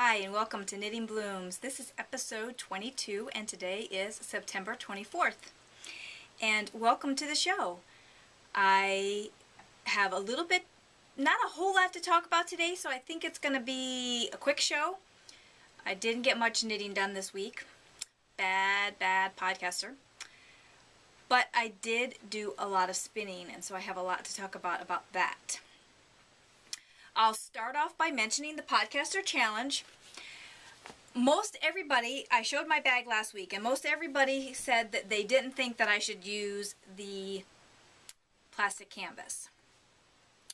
Hi and welcome to Knitting Blooms. This is episode 22 and today is September 24th. And welcome to the show. I have a little bit, not a whole lot to talk about today, so I think it's going to be a quick show. I didn't get much knitting done this week. Bad podcaster. But I did do a lot of spinning, and so I have a lot to talk about that. I'll start off by mentioning the Podcaster Challenge. Most everybody, I showed my bag last week, and most everybody said that they didn't think that I should use the plastic canvas.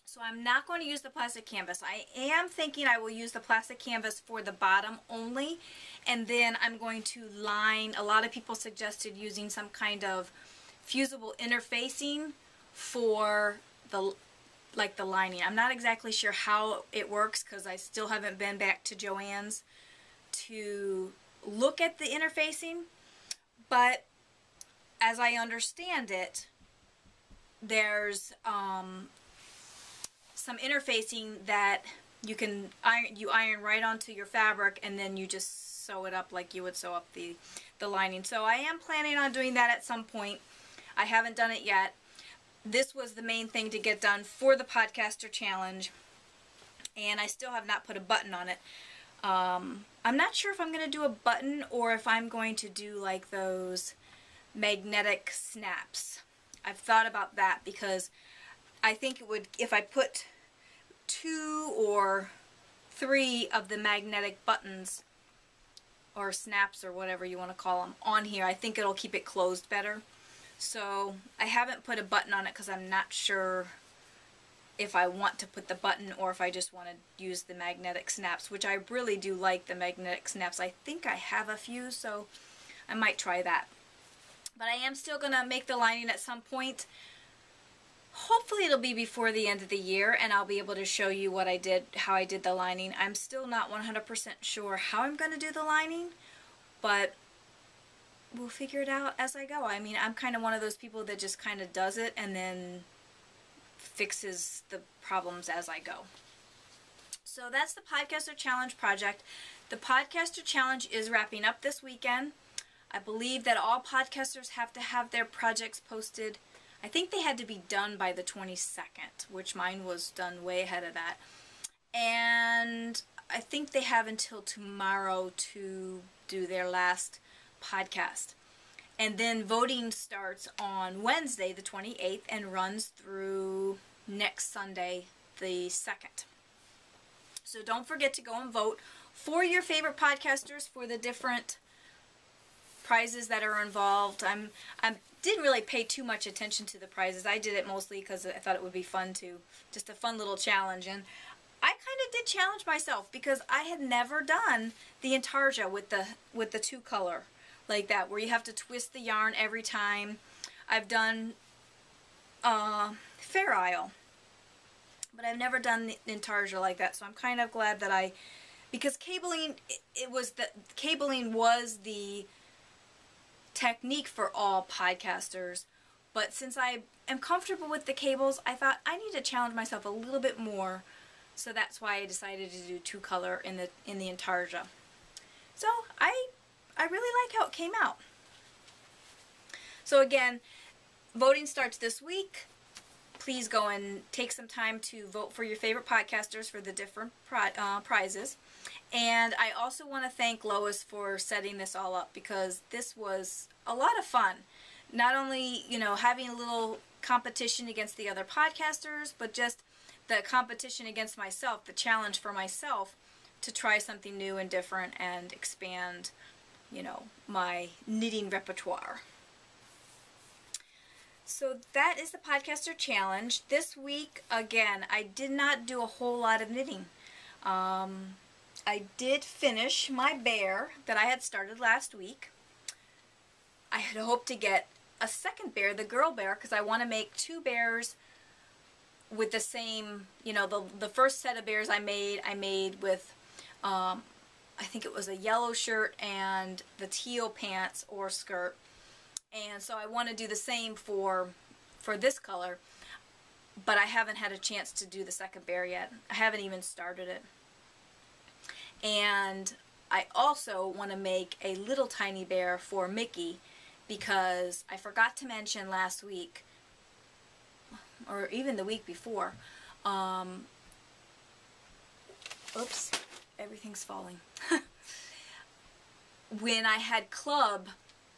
So I'm not going to use the plastic canvas. I am thinking I will use the plastic canvas for the bottom only, and then I'm going to line. A lot of people suggested using some kind of fusible interfacing for the lining. I'm not exactly sure how it works because I still haven't been back to Joann's to look at the interfacing, but as I understand it, there's some interfacing that you can iron right onto your fabric, and then you just sew it up like you would sew up the lining. So I am planning on doing that at some point. I haven't done it yet. This was the main thing to get done for the Podcaster Challenge, and I still have not put a button on it. I'm not sure if I'm going to do a button or if I'm going to do like those magnetic snaps. I've thought about that because I think it would, if I put 2 or 3 of the magnetic buttons or snaps or whatever you want to call them on here, I think it'll keep it closed better. So I haven't put a button on it because I'm not sure if I want to put the button or if I just want to use the magnetic snaps, which I really do like the magnetic snaps. I think I have a few, so I might try that. But I am still going to make the lining at some point. Hopefully it'll be before the end of the year, and I'll be able to show you what I did, how I did the lining. I'm still not 100% sure how I'm going to do the lining, but we'll figure it out as I go. I mean, I'm kind of one of those people that just kind of does it and then fixes the problems as I go. So that's the Podcaster Challenge project. The Podcaster Challenge is wrapping up this weekend. I believe that all podcasters have to have their projects posted. I think they had to be done by the 22nd, which mine was done way ahead of that. And I think they have until tomorrow to do their last podcast. And then voting starts on Wednesday the 28th and runs through next Sunday the 2nd. So don't forget to go and vote for your favorite podcasters for the different prizes that are involved. I didn't really pay too much attention to the prizes. I did it mostly because I thought it would be fun to, just a fun little challenge. And I kind of did challenge myself because I had never done the intarsia with the 2-color like that, where you have to twist the yarn every time. I've done Fair Isle, but I've never done the intarsia like that, so I'm kind of glad that because cabling, cabling was the technique for all podcasters, but since I am comfortable with the cables, I thought I need to challenge myself a little bit more, so that's why I decided to do 2-color in the intarsia. So I really like how it came out. So again, voting starts this week. Please go and take some time to vote for your favorite podcasters for the different prizes. And I also want to thank Lois for setting this all up, because this was a lot of fun. Not only, you know, having a little competition against the other podcasters, but just the competition against myself, the challenge for myself to try something new and different and expand, you know, my knitting repertoire. So that is the Podcaster Challenge. This week, again, I did not do a whole lot of knitting. I did finish my bear that I had started last week. I had hoped to get a second bear, the girl bear, because I want to make 2 bears with the same, you know, the first set of bears I made with, I think it was a yellow shirt and the teal pants or skirt. And so I want to do the same for this color, but I haven't had a chance to do the second bear yet. I haven't even started it. And I also want to make a little tiny bear for Mickey, because I forgot to mention last week, or even the week before, oops, everything's falling. When I had club,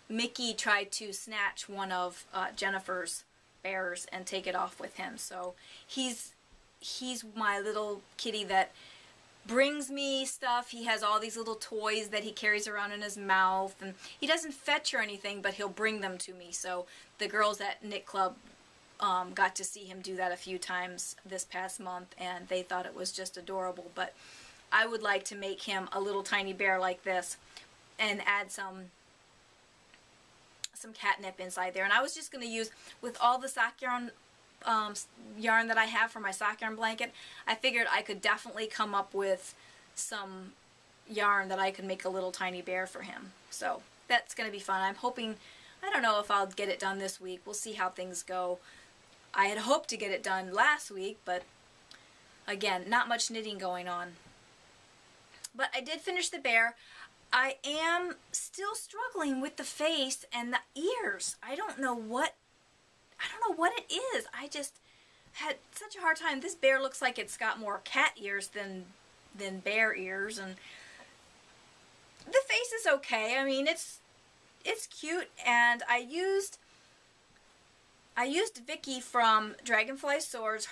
Mickey tried to snatch one of Jennifer's bears and take it off with him. So he's my little kitty that brings me stuff. He has all these little toys that he carries around in his mouth, and he doesn't fetch or anything, but he'll bring them to me. So the girls at Knit Club got to see him do that a few times this past month, and they thought it was just adorable. But I would like to make him a little tiny bear like this and add some catnip inside there. And I was just going to use, with all the sock yarn that I have for my sock yarn blanket, I figured I could definitely come up with some yarn that I could make a little tiny bear for him. So that's going to be fun. I'm hoping, I don't know if I'll get it done this week. We'll see how things go. I had hoped to get it done last week, but again, not much knitting going on. But I did finish the bear. I am still struggling with the face and the ears. I don't know what it is. I just had such a hard time. This bear looks like it's got more cat ears than bear ears, and the face is okay. I mean, it's cute, and I used Vicky from Dragonfly Swords.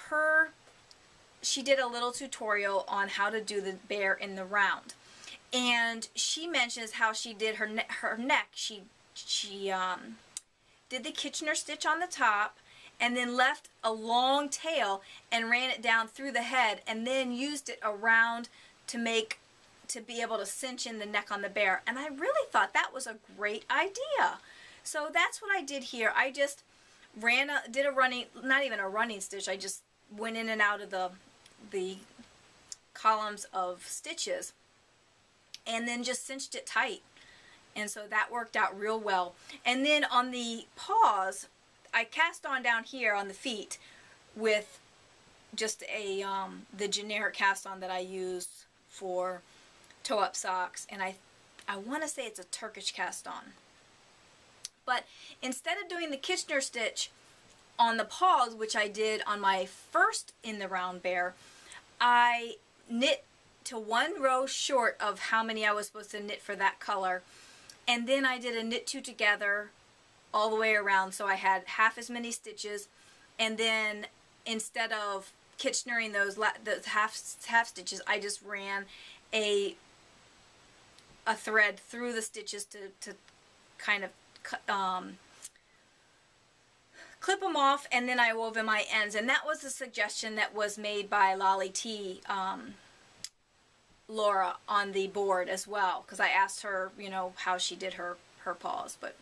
She did a little tutorial on how to do the bear in the round. And she mentions how she did her neck. She did the Kitchener stitch on the top, and then left a long tail and ran it down through the head, and then used it around to be able to cinch in the neck on the bear. And I really thought that was a great idea. So that's what I did here. I just did a running, not even a running stitch. I just went in and out of the columns of stitches, and then just cinched it tight. And so that worked out real well. And then on the paws, I cast on down here on the feet with just the generic cast on that I use for toe-up socks. And I want to say it's a Turkish cast on. But instead of doing the Kitchener stitch on the paws, which I did on my first in the round bear, I knit to one row short of how many I was supposed to knit for that color, and then I did a knit two together all the way around, so I had half as many stitches. And then instead of Kitchenering those half stitches, I just ran a thread through the stitches to kind of clip them off, and then I wove in my ends. And that was a suggestion that was made by Lolly T, Laura, on the board as well, because I asked her, you know, how she did her paws. But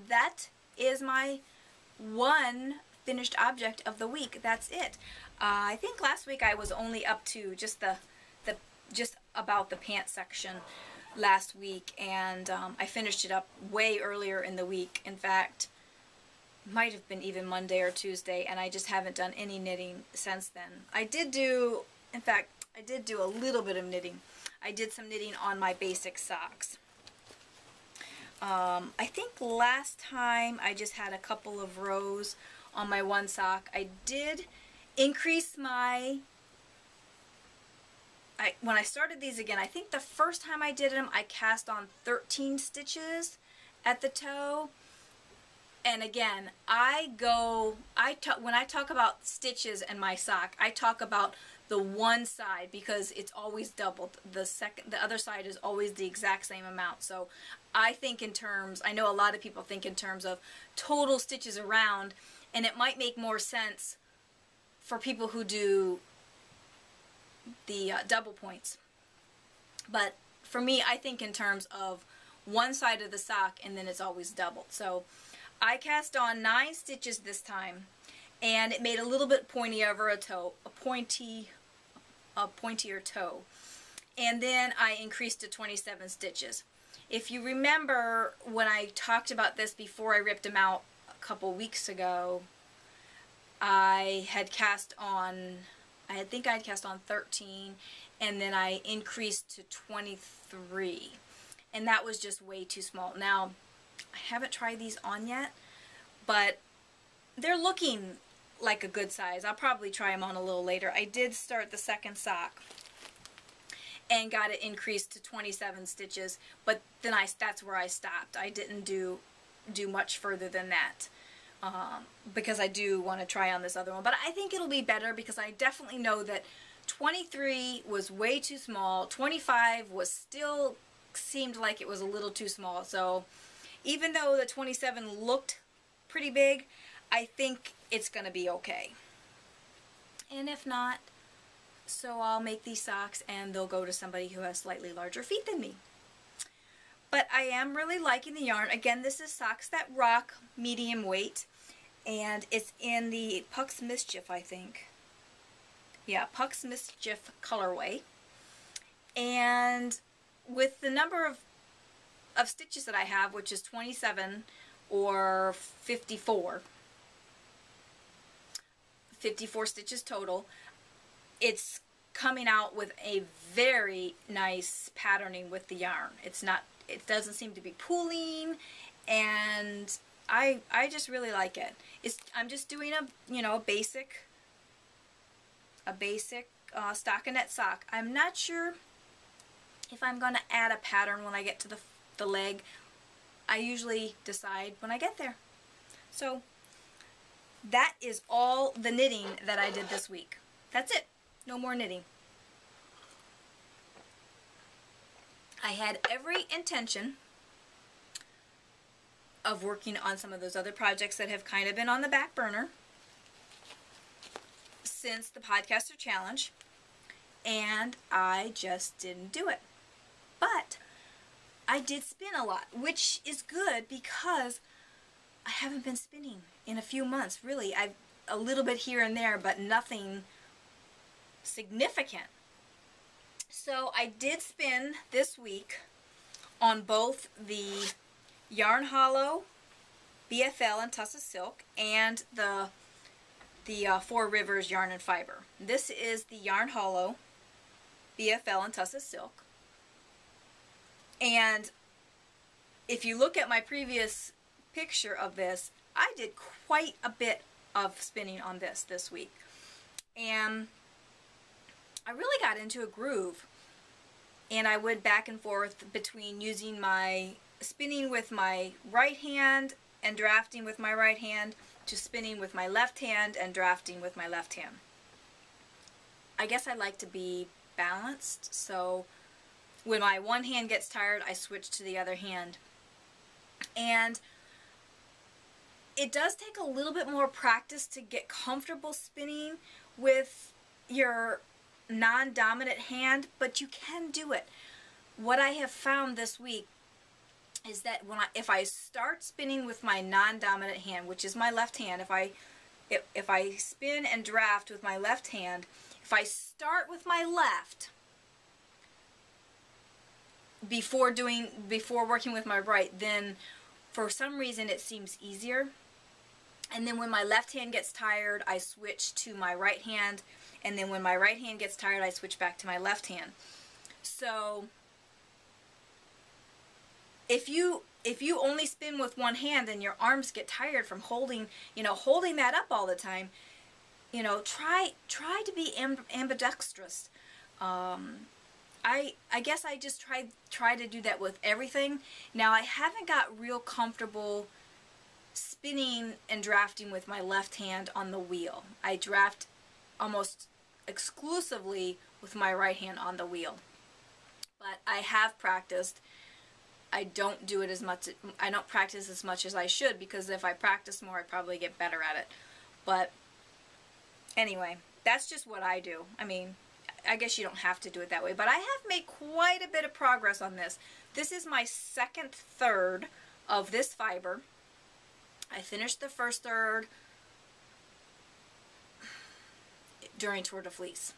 that is my one finished object of the week. That's it. I think last week I was only up to just just about the pants section last week, and I finished it up way earlier in the week. In fact, might have been even Monday or Tuesday, and I just haven't done any knitting since then. I did do a little bit of knitting. I did some knitting on my basic socks. I think last time I just had a couple of rows on my one sock. I did increase my... when I started these again, I think the first time I did them, I cast on 13 stitches at the toe. And again, when I talk about stitches in my sock, I talk about the one side, because it's always doubled. The other side is always the exact same amount. So I think in terms, I know a lot of people think in terms of total stitches around, and it might make more sense for people who do the double points. But for me, I think in terms of one side of the sock, and then it's always doubled. So I cast on 9 stitches this time, and it made a little bit pointier over a toe, a pointier toe. And then I increased to 27 stitches. If you remember when I talked about this before I ripped them out a couple weeks ago, I had cast on I think I'd cast on 13, and then I increased to 23. And that was just way too small. Now, I haven't tried these on yet, but they're looking like a good size. I'll probably try them on a little later. I did start the second sock and got it increased to 27 stitches, but then that's where I stopped. I didn't do much further than that because I do want to try on this other one. But I think it'll be better because I definitely know that 23 was way too small. 25 was still seemed like it was a little too small. So even though the 27 looked pretty big, I think it's going to be okay. And if not, so I'll make these socks and they'll go to somebody who has slightly larger feet than me. But I am really liking the yarn. Again, this is Socks That Rock, medium weight, and it's in the Puck's Mischief, I think. Yeah, Puck's Mischief colorway. And with the number of stitches that I have, which is 27 or 54 stitches total, it's coming out with a very nice patterning with the yarn. It doesn't seem to be pooling, and I just really like it. I'm just doing a basic stockinette sock. I'm not sure if I'm going to add a pattern when I get to the leg. I usually decide when I get there. So that is all the knitting that I did this week. That's it. No more knitting. I had every intention of working on some of those other projects that have kind of been on the back burner since the Podcaster Challenge, and I just didn't do it. But I did spin a lot, which is good because I haven't been spinning in a few months, really. I've a little bit here and there, but nothing significant. So I did spin this week on both the Yarn Hollow BFL and Tussah Silk and the Four Rivers Yarn and Fiber. This is the Yarn Hollow BFL and Tussah Silk. And if you look at my previous picture of this, I did quite a bit of spinning on this week. And I really got into a groove. And I went back and forth between using my spinning with my right hand and drafting with my right hand to spinning with my left hand and drafting with my left hand. I guess I like to be balanced, so when my one hand gets tired, I switch to the other hand. And it does take a little bit more practice to get comfortable spinning with your non-dominant hand, but you can do it. What I have found this week is that if I start spinning with my non-dominant hand, which is my left hand, if I spin and draft with my left hand, if I start with my left before working with my right, then for some reason it seems easier. And then when my left hand gets tired, I switch to my right hand, and then when my right hand gets tired, I switch back to my left hand. So if you only spin with one hand and your arms get tired from holding that up all the time, try to be ambidextrous. I guess I just try to do that with everything. Now, I haven't got real comfortable spinning and drafting with my left hand on the wheel. I draft almost exclusively with my right hand on the wheel. But I have practiced. I don't do it as much. I don't practice as much as I should, because if I practice more, I'd probably get better at it. But anyway, that's just what I do. I mean, I guess you don't have to do it that way, but I have made quite a bit of progress on this. This is my second third of this fiber. I finished the first third during Tour de Fleece.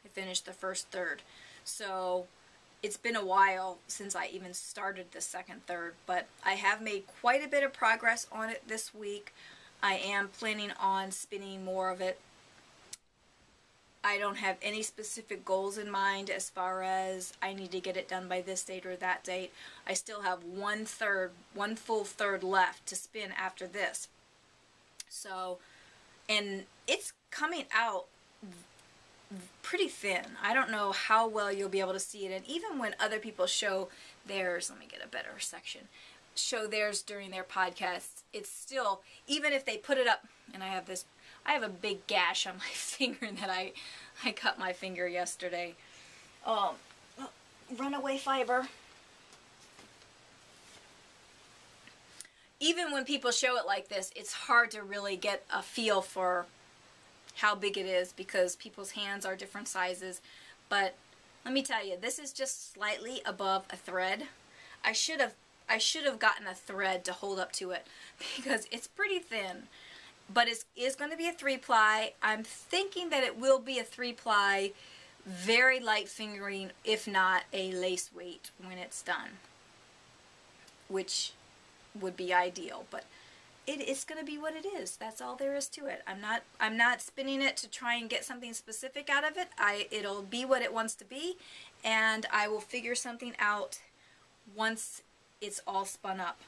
I finished the first third. So it's been a while since I even started the second third, but I have made quite a bit of progress on it this week. I am planning on spinning more of it I don't have any specific goals in mind as far as I need to get it done by this date or that date. I still have one full third left to spin after this. So, and it's coming out pretty thin. I don't know how well you'll be able to see it. And even when other people show theirs, let me get a better section, show theirs during their podcasts, it's still, even if they put it up, and I have a big gash on my finger that I cut my finger yesterday. Runaway fiber. Even when people show it like this, it's hard to really get a feel for how big it is because people's hands are different sizes. But let me tell you, this is just slightly above a thread. I should have gotten a thread to hold up to it because it's pretty thin. But it is going to be a 3-ply. I'm thinking that it will be a 3-ply, very light fingering, if not a lace weight when it's done, which would be ideal. But it's going to be what it is. That's all there is to it. I'm not spinning it to try and get something specific out of it. It'll be what it wants to be, and I will figure something out once it's all spun up.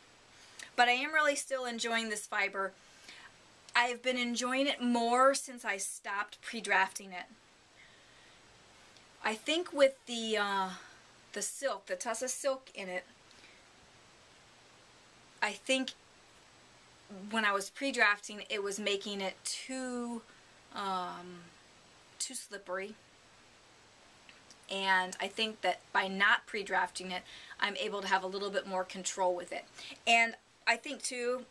But I am really still enjoying this fiber. I've been enjoying it more since I stopped pre-drafting it. I think with the silk, the Tussah silk in it, I think when I was pre-drafting, it was making it too slippery. And I think that by not pre-drafting it, I'm able to have a little bit more control with it. And I think too,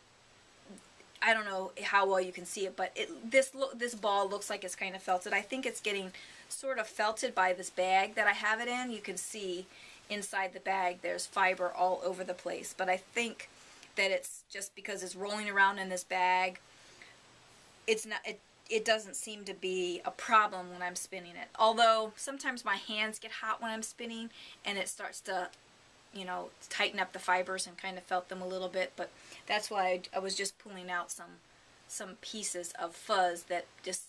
I don't know how well you can see it, but this ball looks like it's kind of felted. I think it's getting sort of felted by this bag that I have it in. You can see inside the bag there's fiber all over the place, but I think that it's just because it's rolling around in this bag. It's not. It doesn't seem to be a problem when I'm spinning it. Although sometimes my hands get hot when I'm spinning, and it starts to, you know, tighten up the fibers and kind of felt them a little bit. But that's why I was just pulling out some pieces of fuzz that just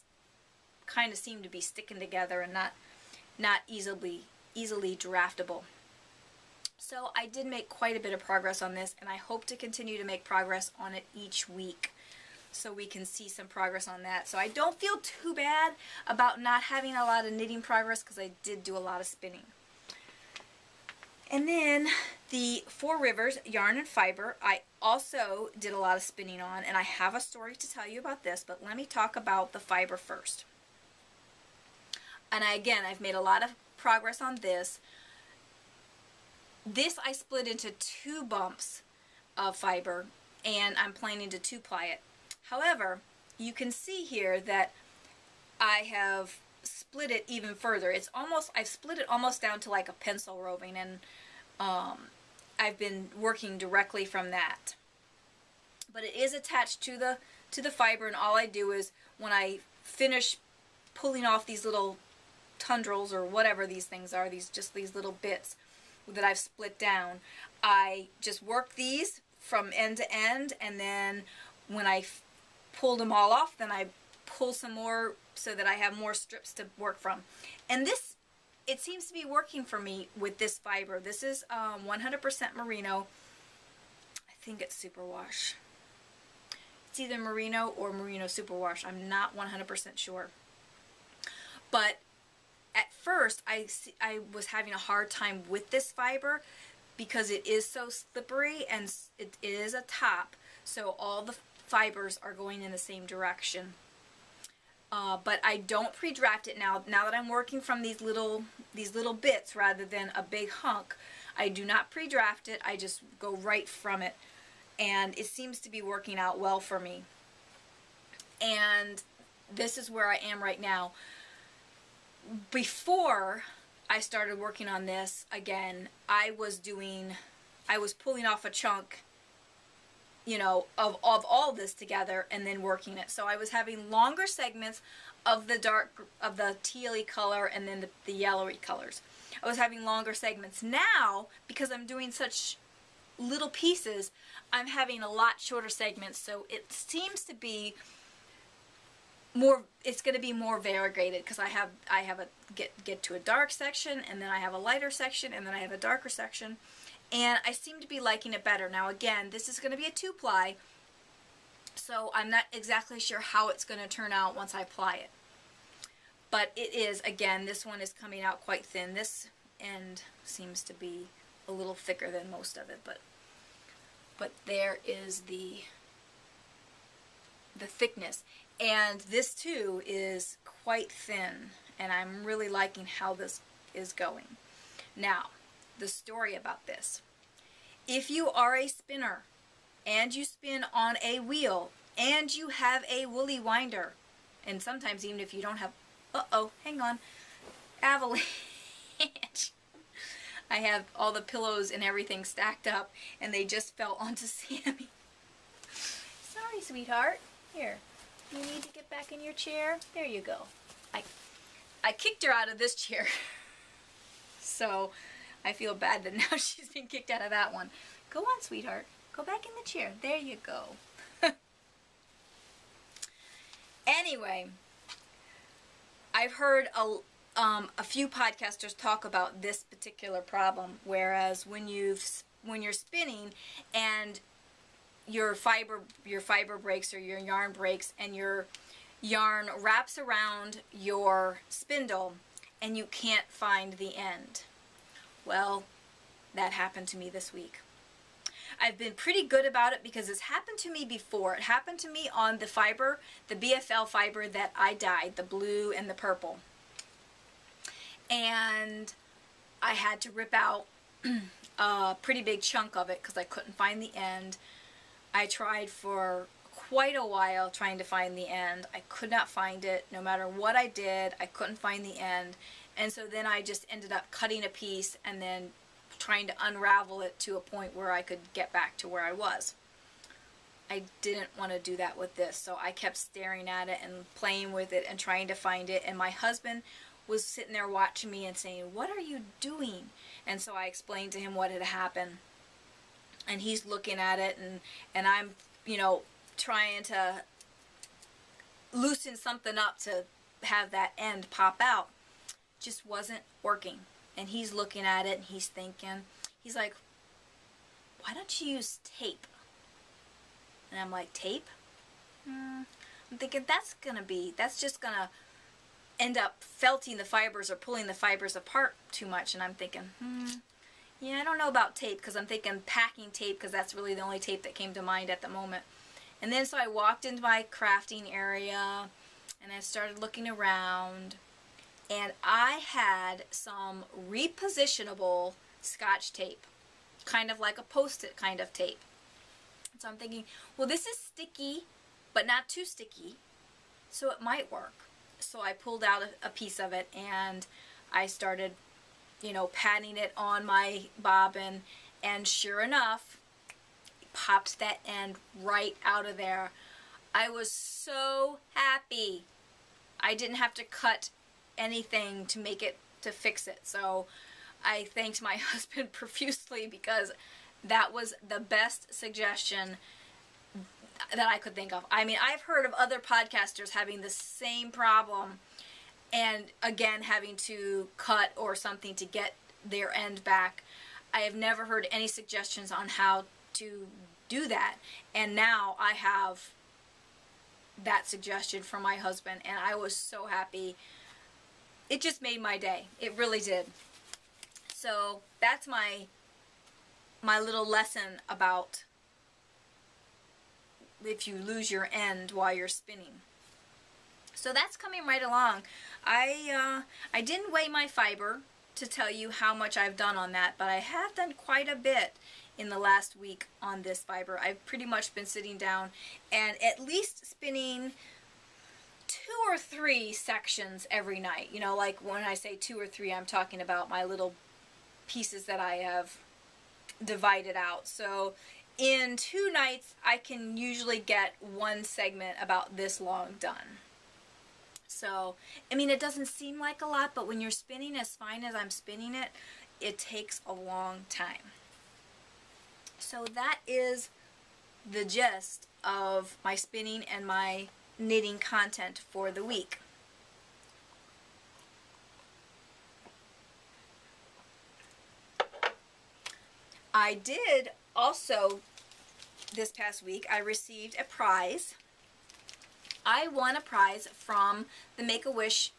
kind of seem to be sticking together and not easily draftable. So I did make quite a bit of progress on this, and I hope to continue to make progress on it each week so we can see some progress on that. So I don't feel too bad about not having a lot of knitting progress because I did do a lot of spinning. And then the Four Rivers Yarn and Fiber, I also did a lot of spinning on, and I have a story to tell you about this, but let me talk about the fiber first. And again, I've made a lot of progress on this. This I split into 2 bumps of fiber, and I'm planning to 2-ply it. However, you can see here that I have split it even further. I've split it almost down to like a pencil roving, and I've been working directly from that. But it is attached to the fiber, and all I do is when I finish pulling off these little tendrils or whatever these things are, these little bits that I've split down, I just work these from end to end, and then when I pulled them all off, then I pull some more so that I have more strips to work from. And this, it seems to be working for me with this fiber. This is 100% Merino. I think it's superwash. It's either Merino or Merino superwash. I'm not 100% sure. But at first, I was having a hard time with this fiber because it is so slippery and it is a top, so all the fibers are going in the same direction. But I don't pre-draft it now. Now that I'm working from these little bits rather than a big hunk, I do not pre-draft it. I just go right from it, and it seems to be working out well for me. And this is where I am right now. Before I started working on this again, I was pulling off a chunk, you know, of all this together and then working it. So I was having longer segments of the tealy color and then the yellowy colors. I was having longer segments. Now, because I'm doing such little pieces, I'm having a lot shorter segments. So it seems to be it's going to be more variegated because I have a get to a dark section, and then I have a lighter section, and then I have a darker section, and I seem to be liking it better. Now again, this is going to be a 2-ply, so I'm not exactly sure how it's going to turn out once I apply it. But it is, again, this one is coming out quite thin. This end seems to be a little thicker than most of it, but there is the thickness. And this too is quite thin, and I'm really liking how this is going. Now, the story about this. If you are a spinner and you spin on a wheel and you have a woolly winder, and sometimes even if you don't have, hang on, avalanche. I have all the pillows and everything stacked up, and they just fell onto Sammy. Sorry, sweetheart. Here, you need to get back in your chair. There you go. I kicked her out of this chair, so I feel bad that now she's been kicked out of that one. Go on, sweetheart. Go back in the chair. There you go. Anyway, I've heard a few podcasters talk about this particular problem, whereas when you're spinning and your fiber breaks or your yarn breaks and your yarn wraps around your spindle and you can't find the end. Well, that happened to me this week. I've been pretty good about it because it's happened to me before. It happened to me on the fiber, the BFL fiber that I dyed, the blue and the purple. And I had to rip out a pretty big chunk of it because I couldn't find the end. I tried for quite a while trying to find the end. I could not find it. No matter what I did, I couldn't find the end. And so then I just ended up cutting a piece and then trying to unravel it to a point where I could get back to where I was. I didn't want to do that with this, so I kept staring at it and playing with it and trying to find it. And my husband was sitting there watching me and saying, "What are you doing?" And so I explained to him what had happened. And he's looking at it, and I'm, trying to loosen something up to have that end pop out. Just wasn't working. And he's looking at it, and he's thinking, he's like, "Why don't you use tape?" And I'm like, "Tape?" I'm thinking that's just gonna end up felting the fibers or pulling the fibers apart too much. And I'm thinking, yeah, I don't know about tape, because I'm thinking packing tape, because that's really the only tape that came to mind at the moment. And then so I walked into my crafting area and I started looking around, and I had some repositionable Scotch tape, kind of like a Post-it kind of tape. So I'm thinking, well, this is sticky, but not too sticky, so it might work. So I pulled out a piece of it and I started patting it on my bobbin, and sure enough, it popped that end right out of there. I was so happy. I didn't have to cut anything to fix it. So I thanked my husband profusely, because that was the best suggestion that I could think of. I mean, I've heard of other podcasters having the same problem, and again having to cut or something to get their end back. I have never heard any suggestions on how to do that, and now I have that suggestion from my husband, and I was so happy. It just made my day. It really did. So that's my little lesson about if you lose your end while you're spinning. So that's coming right along. I didn't weigh my fiber to tell you how much I've done on that, but I have done quite a bit in the last week on this fiber. I've pretty much been sitting down and at least spinning 2 or 3 sections every night. Like when I say 2 or 3, I'm talking about my little pieces that I have divided out. So in 2 nights, I can usually get 1 segment about this long done. So, I mean, it doesn't seem like a lot, but when you're spinning as fine as I'm spinning it, it takes a long time. So that is the gist of my spinning and my knitting content for the week. I did also, this past week, I received a prize. I won a prize from the Make-A-Wish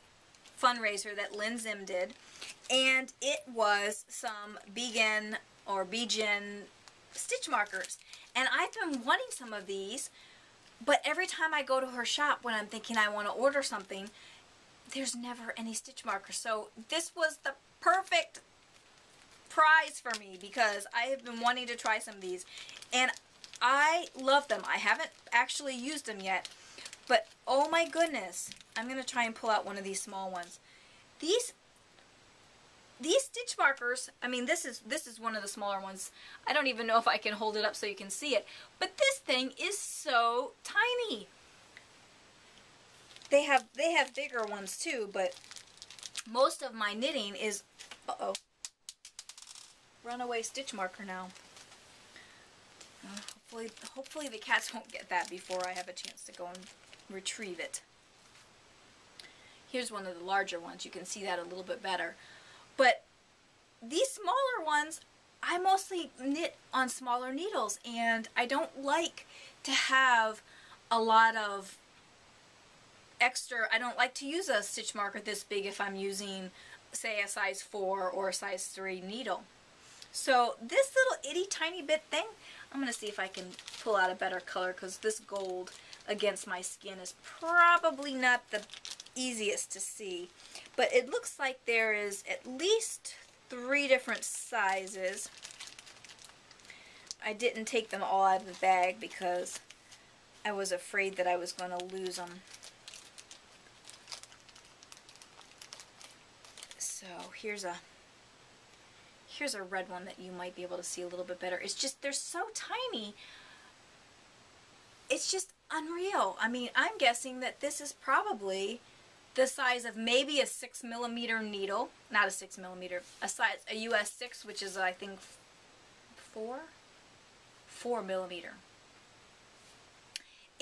fundraiser that Lynn Zim did, and it was some Begin stitch markers. And I've been wanting some of these, but every time I go to her shop when I'm thinking I want to order something, there's never any stitch markers. So this was the perfect prize for me because I have been wanting to try some of these, and I love them. I haven't actually used them yet, but oh my goodness, I'm going to try and pull out one of these small ones. These stitch markers, I mean, this is one of the smaller ones. I don't even know if I can hold it up so you can see it, but this thing is so tiny. They have bigger ones too, but most of my knitting is, runaway stitch marker now. Hopefully the cats won't get that before I have a chance to go and retrieve it. Here's one of the larger ones. You can see that a little bit better. But these smaller ones, I mostly knit on smaller needles, and I don't like to have a lot of extra. I don't like to use a stitch marker this big if I'm using, say, a size 4 or a size 3 needle. So this little itty tiny bit thing, I'm going to see if I can pull out a better color, because this gold against my skin is probably not the easiest to see. But it looks like there is at least 3 different sizes. I didn't take them all out of the bag because I was afraid that I was going to lose them. So here's a red one that you might be able to see a little bit better. It's just, they're so tiny. It's just unreal. I mean, I'm guessing that this is probably the size of maybe a 6mm needle. Not a 6mm, a US 6, which is, I think, 4mm.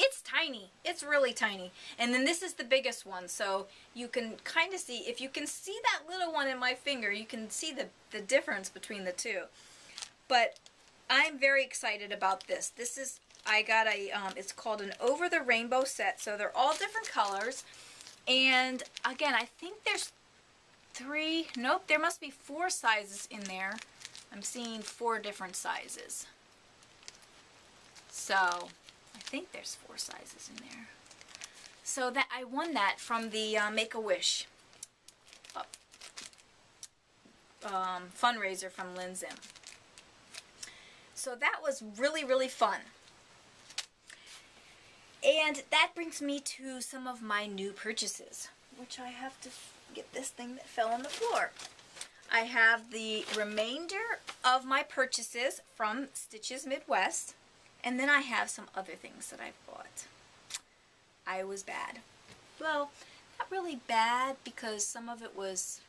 It's tiny. It's really tiny. And then this is the biggest one, so you can kind of see, if you can see that little one in my finger, you can see the difference between the two. But I'm very excited about this. This is, I got a, it's called an Over the Rainbow set, so they're all different colors. And again, I think there's 3, nope, there must be 4 sizes in there. I'm seeing 4 different sizes. So I think there's 4 sizes in there. So that I won that from the Make-A-Wish fundraiser from Lynn Zim. So that was really, really fun. And that brings me to some of my new purchases, which I have to get this thing that fell on the floor. I have the remainder of my purchases from Stitches Midwest. And then I have some other things that I've bought. I was bad. Well, not really bad, because some of it was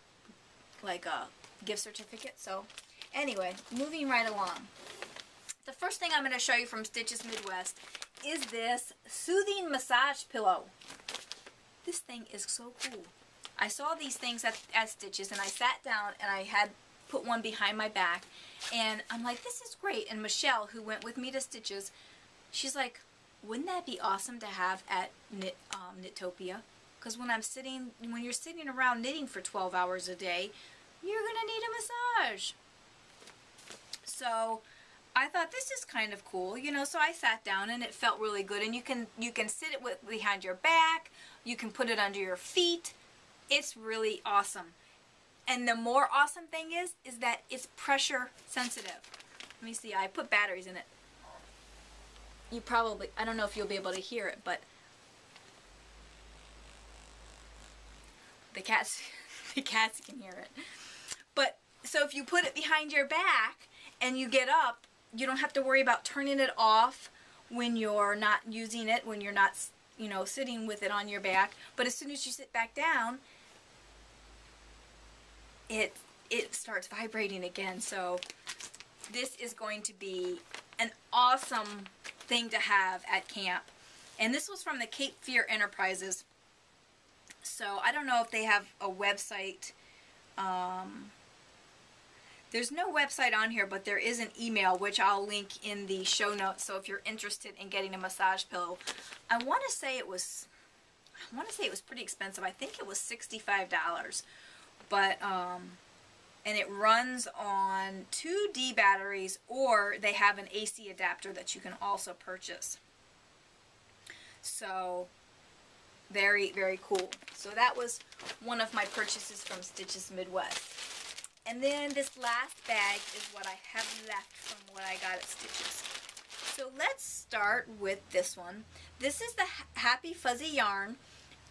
like a gift certificate. So anyway, moving right along. The first thing I'm going to show you from Stitches Midwest is this soothing massage pillow. This thing is so cool. I saw these things at Stitches, and I sat down and I had put one behind my back, and I'm like, this is great. And Michelle, who went with me to Stitches, she's like, wouldn't that be awesome to have at Knittopia? Because when you're sitting around knitting for 12 hours a day, you're gonna need a massage. So I thought, this is kind of cool, you know. So I sat down, and it felt really good. And you can sit it behind your back. You can put it under your feet. It's really awesome. And the more awesome thing is that it's pressure sensitive. Let me see, I put batteries in it. You probably, I don't know if you'll be able to hear it, but the cats can hear it. But, so if you put it behind your back and you get up, you don't have to worry about turning it off when you're not using it, when you're not, you know, sitting with it on your back. But as soon as you sit back down, it starts vibrating again. So this is going to be an awesome thing to have at camp. And this was from the Cape Fear Enterprises. So I don't know if they have a website. There's no website on here, but there is an email, which I'll link in the show notes. So if you're interested in getting a massage pillow, I want to say it was pretty expensive. I think it was $65. But and it runs on 2D batteries, or they have an AC adapter that you can also purchase. So very, very cool. So that was one of my purchases from Stitches Midwest. And then this last bag is what I have left from what I got at Stitches. So let's start with this one. This is the Happy Fuzzy yarn,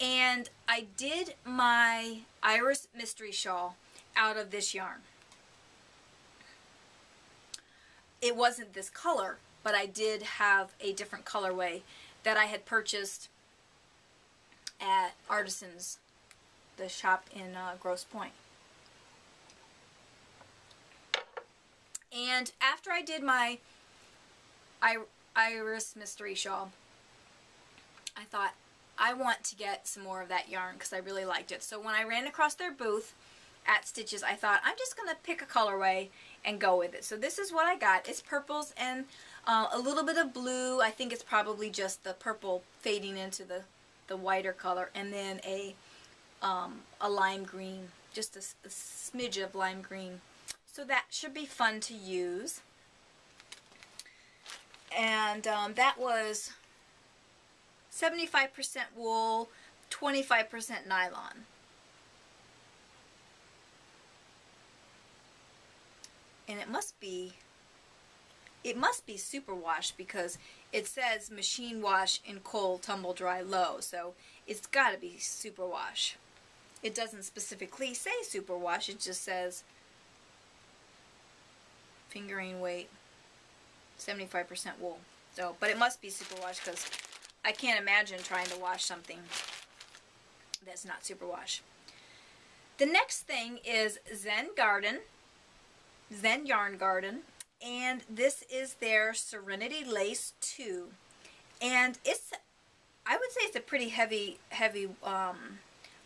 and I did my Iris Mystery Shawl out of this yarn. It wasn't this color, but I did have a different colorway that I had purchased at Artisans, the shop in Grosse Pointe. And after I did my Iris Mystery Shawl, I thought, I want to get some more of that yarn because I really liked it. So when I ran across their booth at Stitches, I thought, I'm just going to pick a colorway and go with it. So this is what I got. It's purples and a little bit of blue. I think it's probably just the purple fading into the whiter color, and then a lime green, just a smidge of lime green. So that should be fun to use. And that was 75% wool, 25% nylon. And it must be superwash because it says machine wash in cold, tumble dry, low. So it's got to be superwash. It doesn't specifically say superwash, it just says fingering weight, 75% wool. So, but it must be superwash because I can't imagine trying to wash something that's not superwash. The next thing is Zen Yarn Garden, and this is their Serenity Lace 2, and I would say it's a pretty heavy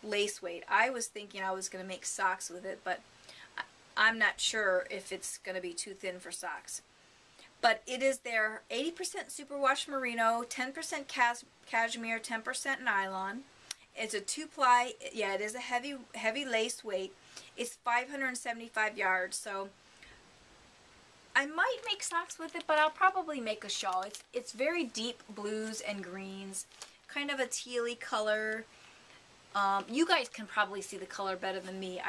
lace weight. I was thinking I was going to make socks with it, but I'm not sure if it's going to be too thin for socks. But it is their 80% superwash merino, 10% cashmere, 10% nylon. It's a 2-ply. Yeah, it is a heavy lace weight. It's 575 yards, so I might make socks with it, but I'll probably make a shawl. It's very deep blues and greens, kind of a tealy color. You guys can probably see the color better than me.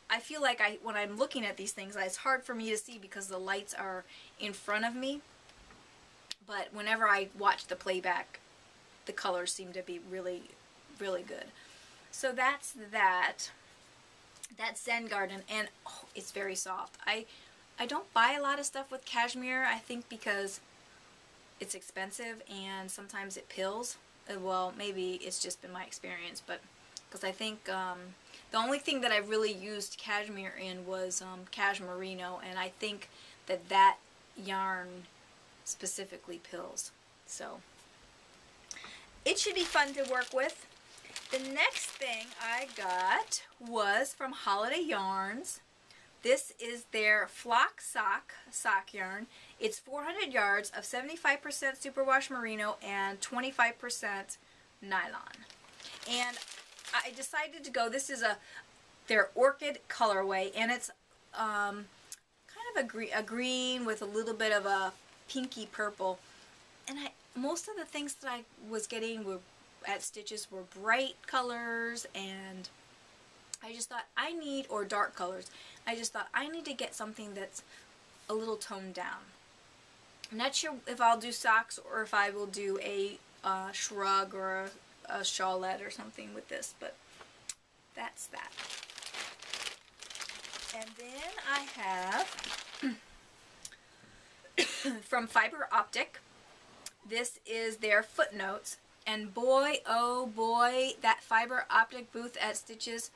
I feel like when I'm looking at these things, it's hard for me to see because the lights are in front of me. But whenever I watch the playback, the colors seem to be really, really good. So that's that. That's Zen Garden, and oh, it's very soft. I don't buy a lot of stuff with cashmere, I think because it's expensive and sometimes it pills. Well, maybe it's just been my experience, but because I think the only thing that I really used cashmere in was Merino, and I think that yarn specifically pills. So it should be fun to work with. The next thing I got was from Holiday Yarns. This is their Flock sock yarn. It's 400 yards of 75% superwash merino and 25% nylon. And I decided to go, this is their orchid colorway, and it's kind of a green with a little bit of a pinky purple. And most of the things that I was getting at Stitches were bright colors, and I just thought or dark colors. I just thought I need to get something that's a little toned down. I'm not sure if I'll do socks or if I will do a shrug or a shawlette or something with this, but that's that. And then I have from Fiber Optic. This is their Footnotes, and boy, oh boy, that Fiber Optic booth at Stitches,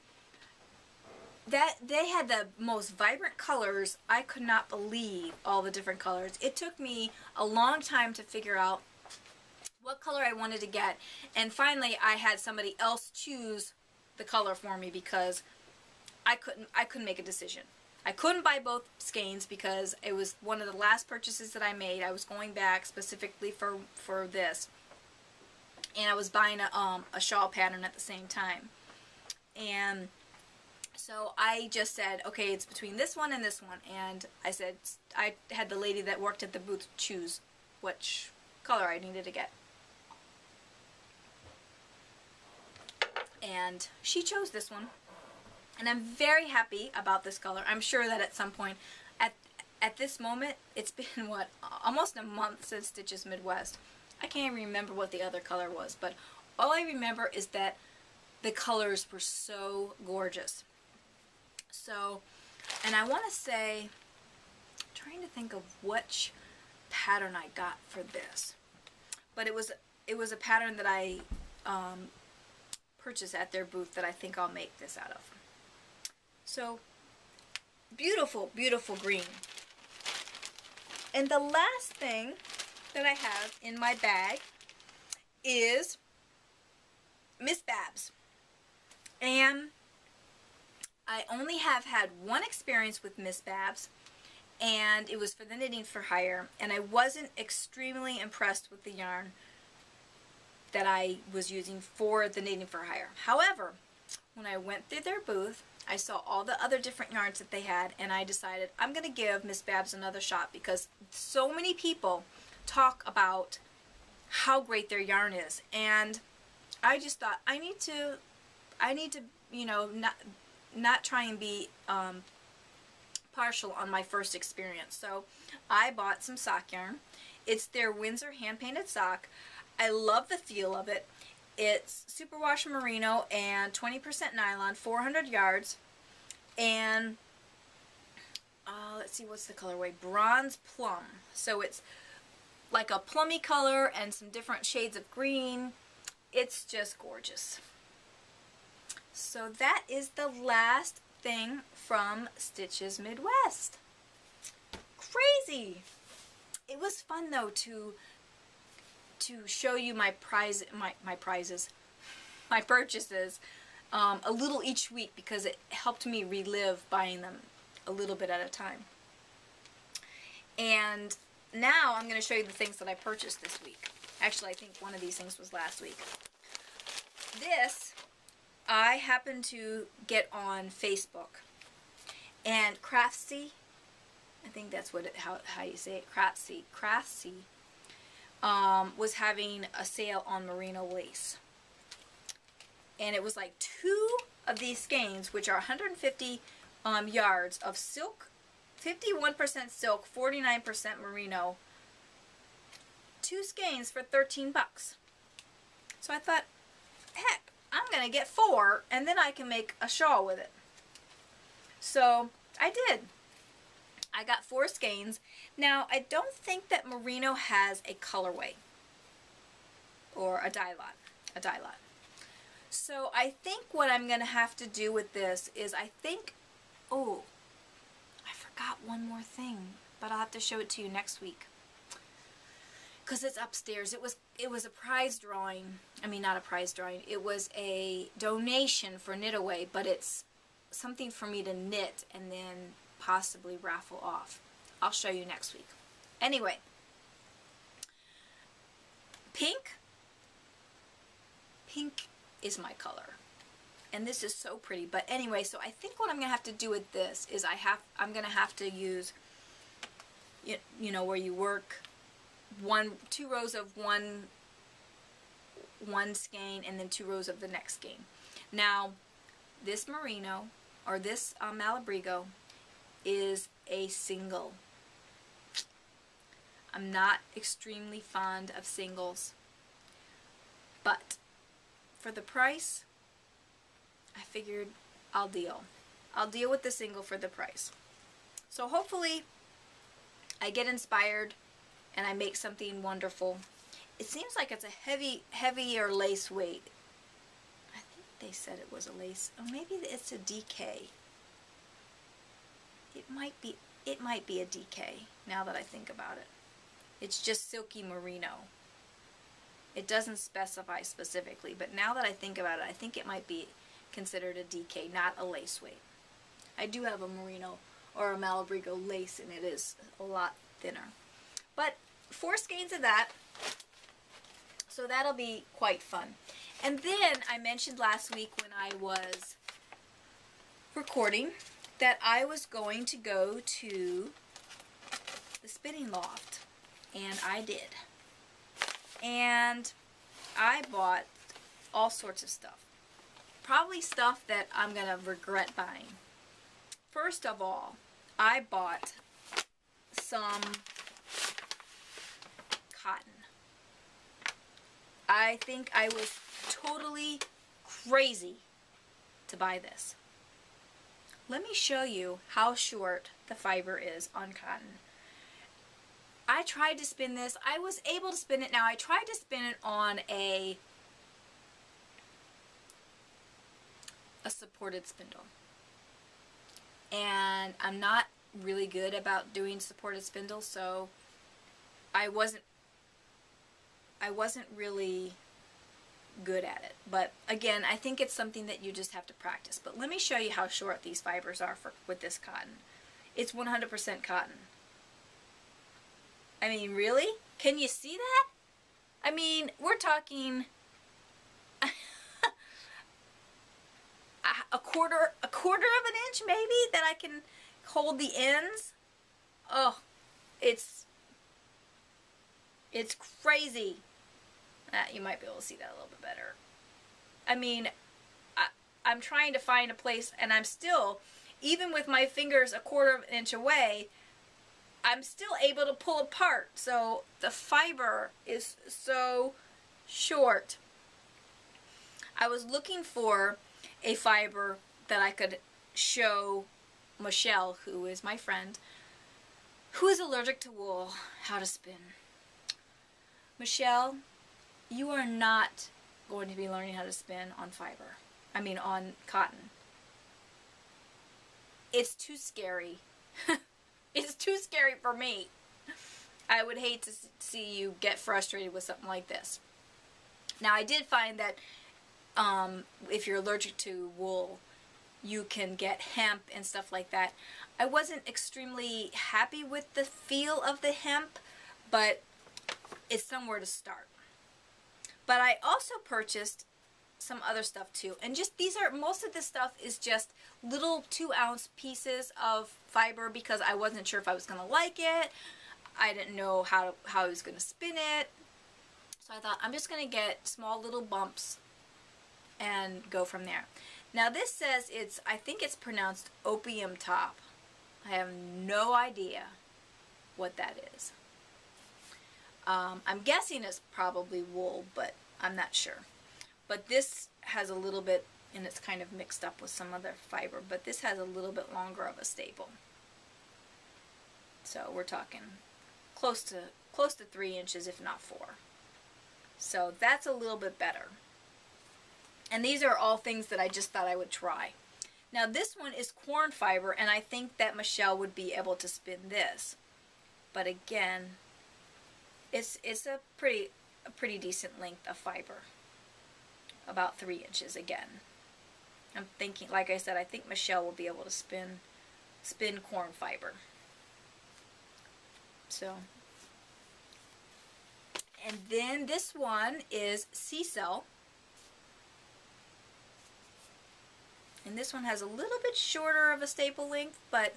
that they had the most vibrant colors. I could not believe all the different colors. It took me a long time to figure out what color I wanted to get, and finally I had somebody else choose the color for me because I couldn't make a decision. I couldn't buy both skeins because it was one of the last purchases that I made. I was going back specifically for this, and I was buying a shawl pattern at the same time. And so I just said, okay, it's between this one and this one. And I said, I had the lady that worked at the booth choose which color I needed to get. And she chose this one. And I'm very happy about this color. I'm sure that at some point, at this moment, it's been, what, almost a month since Stitches Midwest. I can't even remember what the other color was, but all I remember is that the colors were so gorgeous. So, and I want to say, I'm trying to think of which pattern I got for this, but it was a pattern that I purchased at their booth that I think I'll make this out of. So, beautiful, beautiful green. And the last thing that I have in my bag is Miss Babs. And I only have had one experience with Miss Babs, and it was for the Knitting for Hire, and I wasn't extremely impressed with the yarn that I was using for the Knitting for Hire. However, when I went through their booth, I saw all the other different yarns that they had, and I decided I'm going to give Miss Babs another shot because so many people talk about how great their yarn is, and I just thought I need to you know, not try and be partial on my first experience. So I bought some sock yarn. It's their Windsor hand-painted sock. I love the feel of it. It's superwash merino and 20% nylon, 400 yards, and let's see, what's the colorway? Bronze plum. So it's like a plummy color and some different shades of green. It's just gorgeous. So that is the last thing from Stitches Midwest. Crazy! It was fun though to show you my purchases a little each week because it helped me relive buying them a little bit at a time. And now I'm going to show you the things that I purchased this week. Actually, I think one of these things was last week. This I happened to get on Facebook, and Craftsy, I think that's what how you say it, Craftsy, was having a sale on merino lace, and it was like 2 of these skeins, which are 150 yards of silk, 51% silk, 49% merino. 2 skeins for 13 bucks. So I thought, heck, I'm going to get 4 and then I can make a shawl with it. So I did. I got 4 skeins. Now I don't think that merino has a colorway or a dye lot. So I think what I'm going to have to do with this is oh, I forgot one more thing, but I'll have to show it to you next week. Because it's upstairs. It was a prize drawing. I mean, not a prize drawing. It was a donation for Knit Away, but it's something for me to knit and then possibly raffle off. I'll show you next week. Anyway, pink is my color. And this is so pretty. But anyway, so I think what I'm going to have to do with this is I'm going to have to use, you know, where you work 2 rows of one skein and then 2 rows of the next skein. Now, this merino or this Malabrigo is a single. I'm not extremely fond of singles, but for the price, I figured I'll deal with the single for the price. So hopefully I get inspired and I make something wonderful. It seems like it's a heavier lace weight. I think they said it was a lace. Or maybe it's a DK. It might be a DK now that I think about it. It's just silky merino. It doesn't specify specifically, but now that I think about it, I think it might be considered a DK, not a lace weight. I do have a Merino or a Malabrigo lace, and it is a lot thinner. But 4 skeins of that, so that'll be quite fun. And then I mentioned last week when I was recording that I was going to go to the spinning loft, and I did. And I bought all sorts of stuff. Probably stuff that I'm going to regret buying. First of all, I bought some cotton. I think I was totally crazy to buy this. Let me show you how short the fiber is on cotton. I tried to spin this. I was able to spin it. Now, I tried to spin it on a supported spindle. And I'm not really good about doing supported spindles, so I wasn't really good at it. But again, I think it's something that you just have to practice. But let me show you how short these fibers are with this cotton. It's 100% cotton. I mean, really? Can you see that? I mean, we're talking a quarter of an inch maybe that I can hold the ends. Oh, it's crazy. You might be able to see that a little bit better. I mean, I'm trying to find a place, and I'm still, even with my fingers a quarter of an inch away, I'm still able to pull apart. So the fiber is so short. I was looking for a fiber that I could show Michelle, who is my friend, who is allergic to wool, how to spin. Michelle, you are not going to be learning how to spin on fiber. I mean on cotton. It's too scary. It's too scary for me. I would hate to see you get frustrated with something like this. Now, I did find that if you're allergic to wool, you can get hemp and stuff like that. I wasn't extremely happy with the feel of the hemp, but it's somewhere to start. But I also purchased some other stuff too, and just most of this stuff is just little 2-ounce pieces of fiber because I wasn't sure if I was going to like it. I didn't know how I was going to spin it, so I thought I'm just going to get small little bumps and go from there. Now this says I think it's pronounced opium top. I have no idea what that is. I'm guessing it's probably wool, but I'm not sure. But this has a little bit, and it's kind of mixed up with some other fiber, but this has a little bit longer of a staple. So we're talking close to 3 inches, if not 4. So that's a little bit better. And these are all things that I just thought I would try. Now this one is corn fiber, and I think that Michelle would be able to spin this. But again, it's a pretty decent length of fiber. About 3 inches again. I'm thinking, like I said, I think Michelle will be able to spin corn fiber. So, and then this one is sea cell. And this one has a little bit shorter of a staple length, but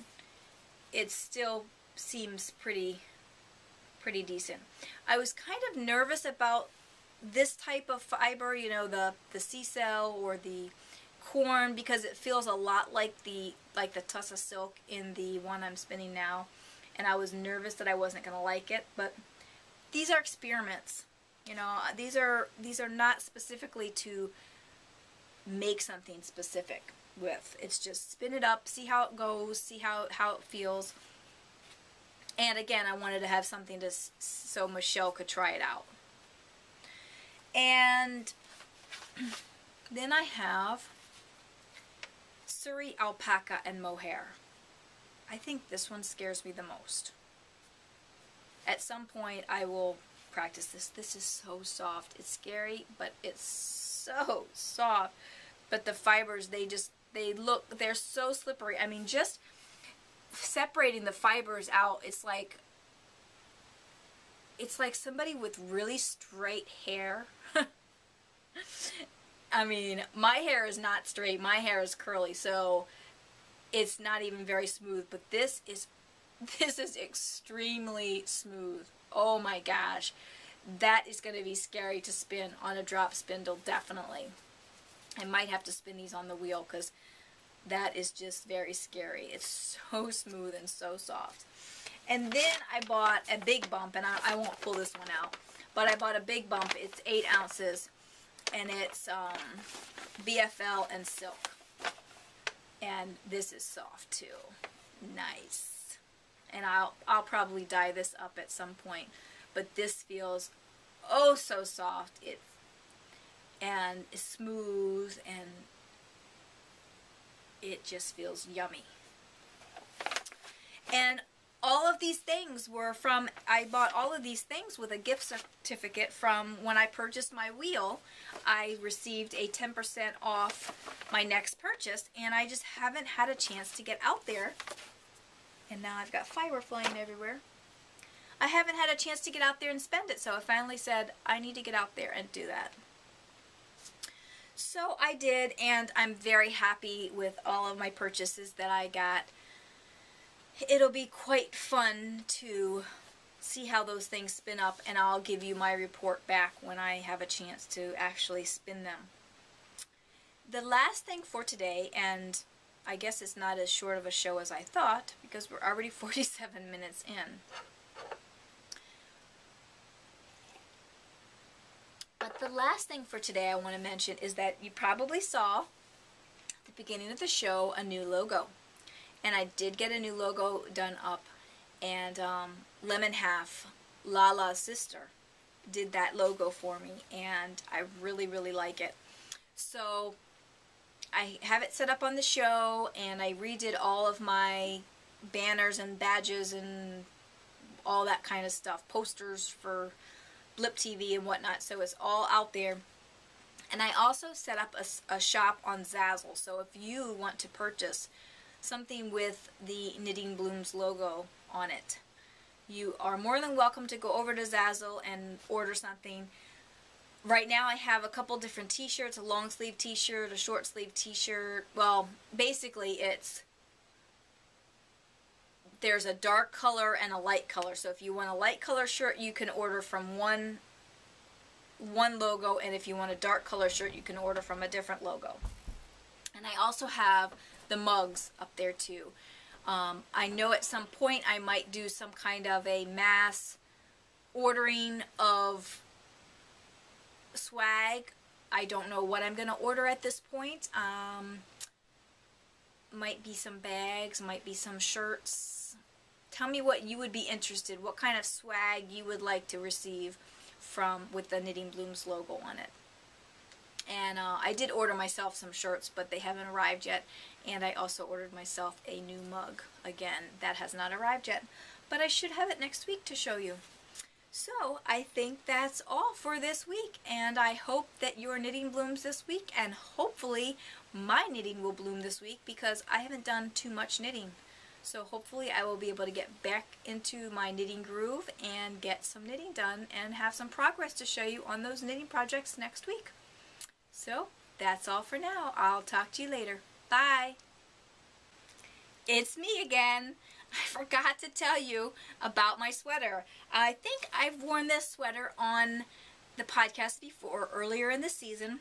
it still seems pretty decent. I was kind of nervous about this type of fiber, you know, the sea cell or the corn, because it feels a lot like the Tussah silk in the one I'm spinning now, and I was nervous that I wasn't going to like it. But these are experiments, you know. These are not specifically to make something specific with. It's just spin it up, see how it goes, see how it feels. And again, I wanted to have something so Michelle could try it out. And then I have Surrey alpaca and mohair. I think this one scares me the most. At some point I will practice this. This is so soft. It's scary, but it's so soft. But the fibers, they're so slippery. I mean, just separating the fibers out, it's like somebody with really straight hair. I mean, my hair is not straight. My hair is curly, so it's not even very smooth. But this is extremely smooth. Oh my gosh. That is going to be scary to spin on a drop spindle, definitely. I might have to spin these on the wheel because that is just very scary. It's so smooth and so soft. And then I bought a big bump, and I won't pull this one out, but I bought a big bump. It's 8 ounces, and it's BFL and silk. And this is soft too. Nice. And I'll probably dye this up at some point, but this feels oh so soft. And it's smooth, and it just feels yummy. And all of these things were from, I bought all of these things with a gift certificate from when I purchased my wheel. I received a 10% off my next purchase, and I just haven't had a chance to get out there. And now I've got fiber flying everywhere. I haven't had a chance to get out there and spend it, so I finally said I need to get out there and do that. So I did, and I'm very happy with all of my purchases that I got. It'll be quite fun to see how those things spin up, and I'll give you my report back when I have a chance to actually spin them. The last thing for today, and I guess it's not as short of a show as I thought, because we're already 47 minutes in. But the last thing for today I want to mention is that you probably saw at the beginning of the show a new logo. And I did get a new logo done up. And Lemon Half, Lala's sister, did that logo for me. And I really, really like it. So I have it set up on the show, and I redid all of my banners and badges and all that kind of stuff. Posters for Blip TV and whatnot, so it's all out there. And I also set up a shop on Zazzle, so if you want to purchase something with the Knitting Blooms logo on it, you are more than welcome to go over to Zazzle and order something. Right now I have a couple different t-shirts, a long sleeve t-shirt, a short sleeve t-shirt. Well, basically there's a dark color and a light color. So if you want a light color shirt, you can order from one logo, and if you want a dark color shirt, you can order from a different logo. And I also have the mugs up there too. I know at some point I might do some kind of a mass ordering of swag. I don't know what I'm going to order at this point. Might be some bags, might be some shirts. Tell me what you would be interested, what kind of swag you would like to receive with the Knitting Blooms logo on it. And I did order myself some shirts, but they haven't arrived yet. And I also ordered myself a new mug. Again, that has not arrived yet, but I should have it next week to show you. So I think that's all for this week, and I hope that your knitting blooms this week, and hopefully my knitting will bloom this week, because I haven't done too much knitting. So hopefully I will be able to get back into my knitting groove and get some knitting done and have some progress to show you on those knitting projects next week. So that's all for now. I'll talk to you later. Bye. It's me again. I forgot to tell you about my sweater. I think I've worn this sweater on the podcast before, earlier in the season.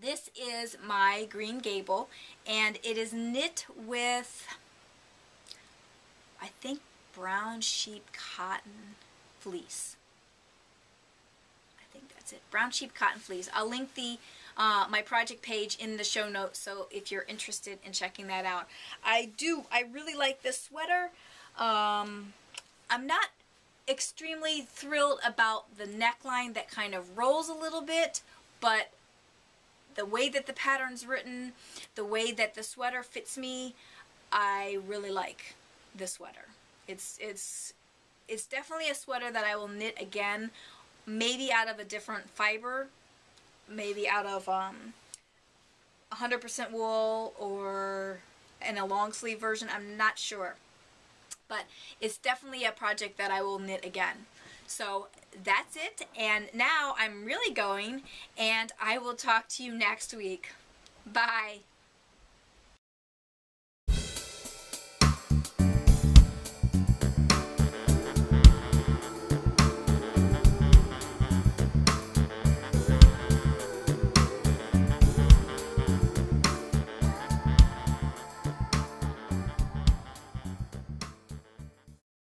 This is my Green Gable, and it is knit with, I think, brown sheep cotton fleece. I think that's it. Brown sheep cotton fleece. I'll link the my project page in the show notes, so if you're interested in checking that out. I really like this sweater. I'm not extremely thrilled about the neckline that kind of rolls a little bit, but the way that the pattern's written, the way that the sweater fits me, I really like this sweater. It's it's definitely a sweater that I will knit again, maybe out of a different fiber, maybe out of 100% wool or in a long sleeve version. I'm not sure, but it's definitely a project that I will knit again. So that's it, and now I'm really going, and I will talk to you next week. Bye.